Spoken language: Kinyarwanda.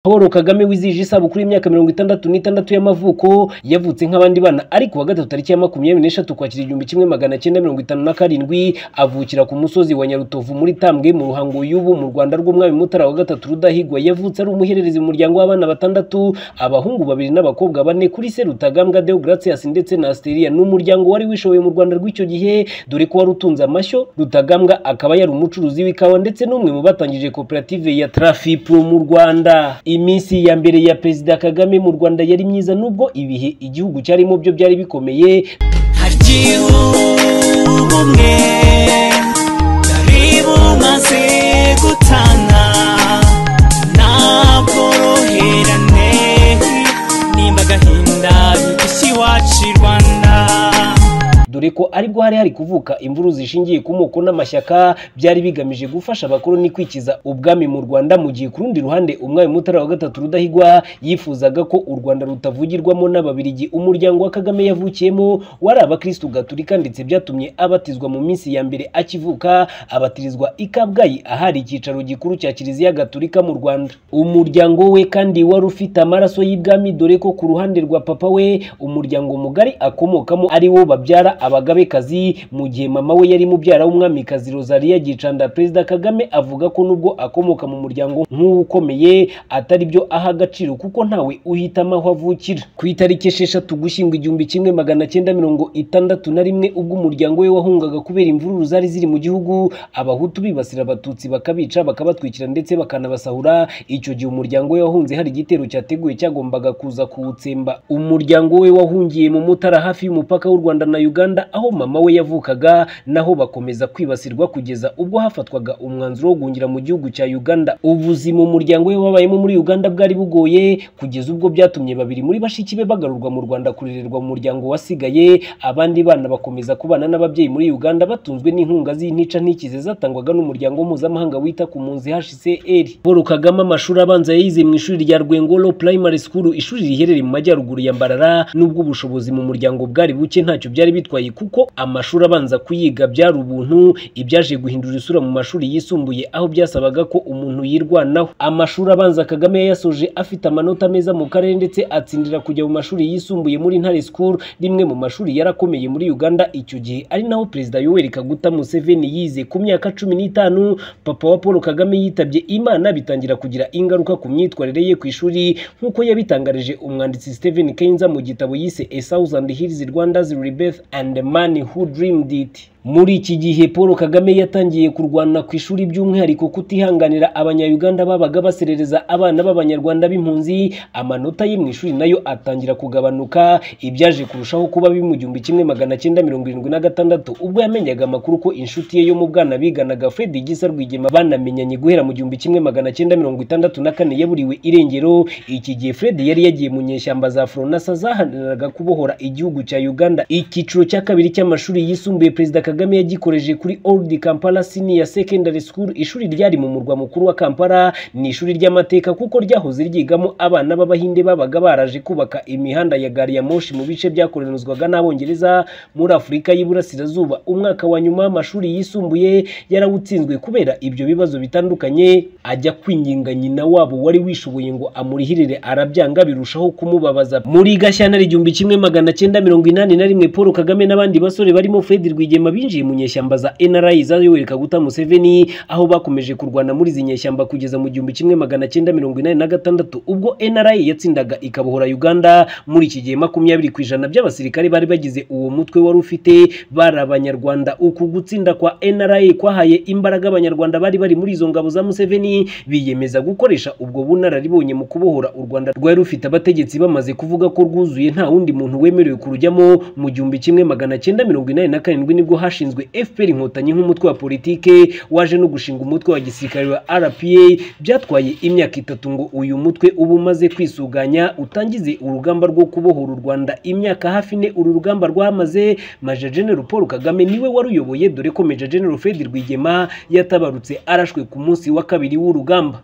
Paul Kagame wizije isabukuru y'imyaka 66 y'amavuko yavutse nk'abandi bana ariko wa gatatu tariki ya 23 Ukwakira 1957 avukira ku musozi wa Nyarutovu muri Tambwe mu Ruhango y'ubu mu Rwanda rw'umwami Mutara wa gatatu Rudahigwa. Yavutse ari umuhererezi mu muryango w'abana batandatu, abahungu babiri n'abakobwa bane kuri se Rutagambwa Deogratias ndetse na Asteria. N'umuryango wari wishoboye mu Rwanda rw'icyo gihe dore ko wari utunze amashyo. Rutagambwa akaba yari umucuruzi w'ikawa ndetse n'umwe mu batangije koperative ya Trafipro mu Rwanda. Iminsi ya mbere ya Perezida Kagame mu Rwanda yari myiza nubwo ibihe igihugu cyarimo byo byari bikomeye. Ubumwe karibu maze gutana nabworoherane nimba gahinda bisi wacu Rwanda. Dore ko aribwo hari kuvuka imvuru zishingiye ku moko n'amashyaka byari bigamije gufasha abakoloni kwikiza ubwami mu Rwanda, mu gihe ku rundi ruhande umwami Mutara wa gatatu Rudahigwa yifuzaga ko u Rwanda rutavugirwamo n'Ababiligi. Umuryango wa Kagame yavukiyemo wari abakristo Gatolika ndetse byatumye abatizwa mu minsi ya mbere akivuka, abatirizwa i Kabgayi ahari icyicaro gikuru cya Kiliziya Gatolika mu Rwanda. Umuryango we kandi wari ufite amaraso y'ibwami dore ko ku ruhande rwa papa we umuryango mugari akomokamo ari wo babyara abagabekazi, mu gihe mama we yari mubyara w'umwamikazi Rosalia Gicanda. Perezida Kagame avuga ko nubwo akomoka mu muryango nk'ukomeye atari byo aha agaciro kuko ntawe uhitamo aho avukira. Ku itariki 6 Ugushyingo 1961 ubwo umuryango we wahungaga kubera imvururu zari ziri mu gihugu, abahutu bibasira abatutsi bakabica bakabatwikira ndetse bakanabasahura. Icyo gihe umuryango we wahunze hari igitero cyateguye cyagombaga kuza kuwutsemba. Umuryango we wahungiye mu Mutara hafi y'umupaka w'u Rwanda na Uganda aho mama we yavukaga, naho bakomeza kwibasirwa kugeza ubwo hafatwaga umwanzuro wo guhungira mu gihugu cya Uganda. Ubuzima umuryango we wabayemo muri Uganda bwari bugoye kugeza ubwo byatumye babiri muri bashiki be bagarurwa mu Rwanda kurererwa mu muryango wasigaye. Abandi bana bakomeza kubana n'ababyeyi muri Uganda batunzwe n'inkunga z'intica ntikize zatangwaga n'umuryango mpuzamahanga wita ku mpunzi HCR. Paul Kagame amashuri abanza yayize mu ishuri rya Rwengolo Primary School, ishuri riherereye mu majyaruguru ya Mbarara. Nubwo ubushobozi mu muryango bwari buke ntacyo byari bitwaye kuko amashuri abanza kuyiga byari ubuntu, ibyaje guhindura isura mu mashuri yisumbuye aho byasabaga ko umuntu yirwanaho. Amashuri abanza Kagame yasoje afite amanota meza mu karere ndetse atsindira kujya mu mashuri yisumbuye muri Ntare School, rimwe mu mashuri yarakomeye muri Uganda icyo gihe, ari naho Perezida Yoweri Kaguta Museveni yize. Ku myaka 15 papa wa Paul Kagame yitabye Imana, bitangira kugira ingaruka ku myitwarire ye ku ishuri nk'uko yabitangarije umwanditsi Stephen Keinza mu gitabo yise A Thousand Hills Rwanda's Rebirth and the Man Who Dreamed It. Muri iki gihe Paul Kagame yatangiye kurwana ku ishuri by'umwihariko kutihanganira abanya-Uganda babaga baserereza abana b'abanyarwanda b'impunzi. Amanota ye mu ishuri nayo atangira kugabanuka, ibyaje kurushaho kuba bibi mu 1976 ubwo yamenyaga amakuru ko inshuti ye yo mu bwana biganaga Fred Gisa Rwigema banamenyanye guhera mu 1964 yaburiwe irengero. Iki gihe Fred yari yagiye mu nyeshyamba za Fronasa zahaniraga kubohora igihugu cya Uganda. Icyiciro cya kabiri cy'amashuri yisumbuye Perezida Kagame yagikoreje kuri Old Kampala Senior Secondary School, ishuri ryari mu murwa mukuru wa Kampala. Ni ishuri ry'amateka kuko ryahoze ryigamo abana b'Abahinde babaga baraje kubaka imihanda ya gari ya moshi mu bice byakolonizwaga n'Abongereza muri Afurika y'Iburasirazuba. Umwaka wa nyuma w'amashuri yisumbuye yarawutsinzwe kubera ibyo bibazo bitandukanye, ajya kwinginga nyina wabo wari wishoboye ngo amurihirire arabyanga birushaho kumubabaza. Muri Gashyantare 1981 Paul Kagame n'abandi basore barimo Fred Rwigema binjiye mu nyeshyamba za NRA za Yoweri Kaguta Museveni, aho bakomeje kurwana muri izi nyeshyamba kugeza mu 1986 ubwo NRA yatsindaga ikabohora Uganda. Muri iki gihe 20% by'abasirikare bari bagize uwo mutwe wari ufite bari Abanyarwanda. Uku gutsinda kwa NRA kwahaye imbaraga Abanyarwanda bari muri izo ngabo za Museveni, biyemeza gukoresha ubwo bunararibonye mu kubohora u Rwanda rwari rufite abategetsi bamaze kuvuga ko rwuzuye nta wundi muntu wemerewe kurujyamo. Mu 1987 nibwo hashinzwe FPR Inkotanyi nk'umutwe wa politike waje no gushinga umutwe wa gisirikare wa RPA. Byatwaye imyaka 3 ngo uyu mutwe ubu maze kwisuganya utangize urugamba rwo kubohora u Rwanda. Imyaka hafi ne uru rugamba rwamaze Major General Paul Kagame niwe waruyoboye, dore ko Major General Fred Rwigema yatabarutse arashwe ku munsi wa kabiri w'urugamba.